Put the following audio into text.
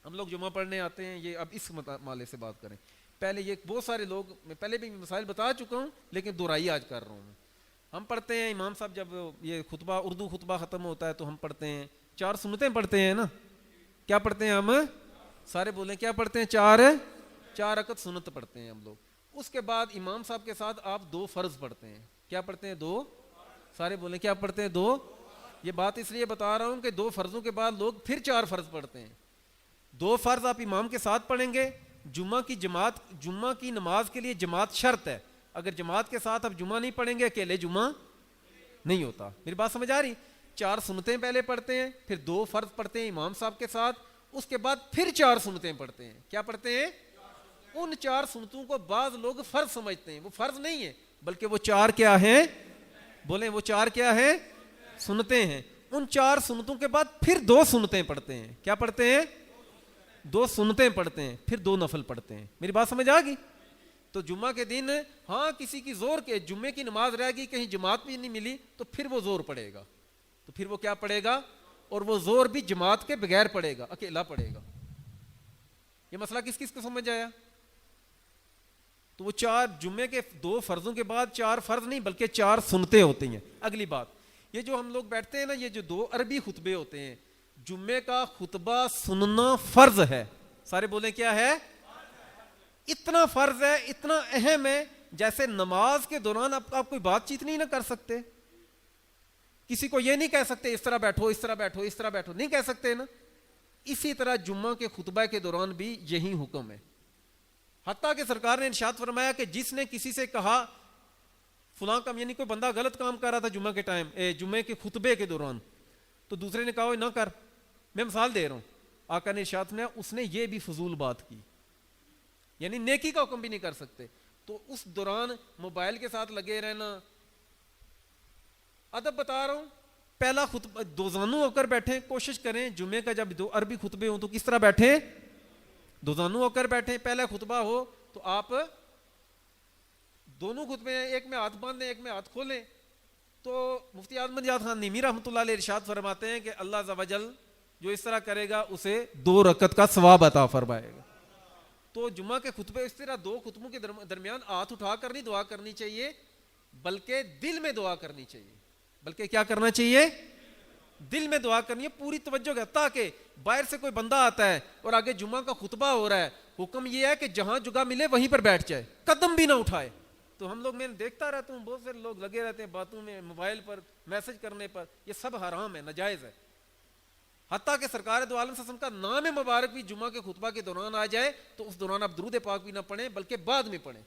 ہم لوگ جمعہ پڑھنے آتے ہیں، یہ اب اس مالے سے بات کریں. پہلے یہ بہت سارے لوگ، میں پہلے بھی مسائل بتا چکا ہوں لیکن دہرائی آج کر رہا ہوں. ہم پڑھتے ہیں امام صاحب جب یہ خطبہ اردو خطبہ ختم ہوتا ہے تو ہم پڑھتے ہیں 4 سنتیں پڑھتے ہیں نا. کیا پڑھتے ہیں ہم؟ سارے بولیں کیا پڑھتے ہیں؟ 4 رکعت سنت پڑھتے ہیں ہم لوگ. اس کے بعد امام صاحب کے ساتھ آپ 2 فرض پڑھتے ہیں. کیا پڑھتے ہیں؟ 2. سارے بولیں کیا پڑھتے ہیں؟ 2. یہ بات اس لیے بتا رہا ہوں کہ 2 فرضوں کے بعد لوگ پھر 4 فرض پڑھتے ہیں. 2 فرض آپ امام کے ساتھ پڑھیں گے. جمعہ کی نماز کے لیے جماعت شرط ہے. اگر جماعت کے ساتھ آپ جمعہ نہیں پڑھیں گے اکیلے جمعہ نہیں ہوتا. میری بات سمجھ آ رہی؟ 4 سنتیں پہلے پڑھتے ہیں، پھر 2 فرض پڑھتے ہیں امام صاحب کے ساتھ، اس کے بعد پھر 4 سنتیں پڑھتے ہیں. کیا پڑھتے ہیں؟ ان 4 سنتوں کو بعض لوگ فرض سمجھتے ہیں. وہ فرض نہیں ہے بلکہ وہ 4 کیا ہیں؟ بولیں وہ 4 کیا ہیں؟ سنتیں ہیں. ان 4 سنتوں کے بعد پھر 2 سنتیں پڑھتے ہیں. کیا پڑھتے ہیں؟ 2 سنتیں پڑھتے ہیں، پھر 2 نفل پڑھتے ہیں. میری بات سمجھ آ گئی؟ تو جمعہ کے دن ہاں کسی کی زور کے جمعے کی نماز رہ گئی، کہیں جماعت بھی نہیں ملی تو پھر وہ زور پڑے گا. تو پھر وہ کیا پڑے گا؟ اور وہ زور بھی جماعت کے بغیر پڑے گا، اکیلا پڑے گا. یہ مسئلہ کس کس کو سمجھ آیا؟ تو وہ 4 جمعے کے 2 فرضوں کے بعد 4 فرض نہیں بلکہ 4 سنتیں ہوتی ہیں. اگلی بات، یہ جو ہم لوگ بیٹھتے ہیں نا، یہ جو 2 عربی خطبے ہوتے ہیں، جمعے کا خطبہ سننا فرض ہے. سارے بولیں کیا ہے؟ اتنا فرض ہے، اتنا اہم ہے، جیسے نماز کے دوران آپ کوئی بات چیت نہیں نہ کر سکتے. کسی کو یہ نہیں کہہ سکتے اس طرح بیٹھو، اس طرح بیٹھو، اس طرح بیٹھو، نہیں کہہ سکتے نا. اسی طرح جمعہ کے خطبہ کے دوران بھی یہی حکم ہے. حتیٰ کہ سرکار نے ارشاد فرمایا کہ جس نے کسی سے کہا فلاں کام، یعنی کوئی بندہ غلط کام کر رہا تھا جمعہ کے ٹائم، جمعے کے خطبے کے دوران، تو دوسرے نے کہا نہ کر. میں مثال دے رہا ہوں، آقا نے ارشاد فرمایا اس نے یہ بھی فضول بات کی، یعنی نیکی کا حکم بھی نہیں کر سکتے. تو اس دوران موبائل کے ساتھ لگے رہنا، ادب بتا رہا ہوں. پہلا خطبہ دوزانو ہو کر بیٹھیں، کوشش کریں جمعے کا جب 2 عربی خطبے ہوں تو کس طرح بیٹھیں؟ دوزانو ہو کر بیٹھیں. پہلا خطبہ ہو تو آپ دونوں خطبے ہیں، ایک میں ہاتھ باندھیں ایک میں ہاتھ کھولیں. تو مفتی احمد یاد خان نیمی رحمۃ اللہ علیہ ارشاد فرماتے ہیں کہ اللہ عز و جل جو اس طرح کرے گا اسے 2 رکعت کا ثواب عطا فرمائے گا. تو جمعہ کے خطبے اس طرح 2 خطبوں کے درمیان ہاتھ اٹھا کر نہیں دعا کرنی چاہیے بلکہ دل میں دعا کرنی چاہیے. بلکہ کیا کرنا چاہیے؟ دل میں دعا کرنی ہے، پوری توجہ کے. تاکہ باہر سے کوئی بندہ آتا ہے اور آگے جمعہ کا خطبہ ہو رہا ہے، حکم یہ ہے کہ جہاں جگہ ملے وہیں پر بیٹھ جائے، قدم بھی نہ اٹھائے. تو ہم لوگ، میں دیکھتا رہتا ہوں بہت سارے لوگ لگے رہتے ہیں باتوں میں، موبائل پر میسج کرنے پر. یہ سب حرام ہے، ناجائز ہے. حتیٰ کہ سرکار دو عالم صلی اللہ علیہ وسلم کا نام مبارک بھی جمعہ کے خطبہ کے دوران آ جائے تو اس دوران آپ درود پاک بھی نہ پڑھیں بلکہ بعد میں پڑھیں.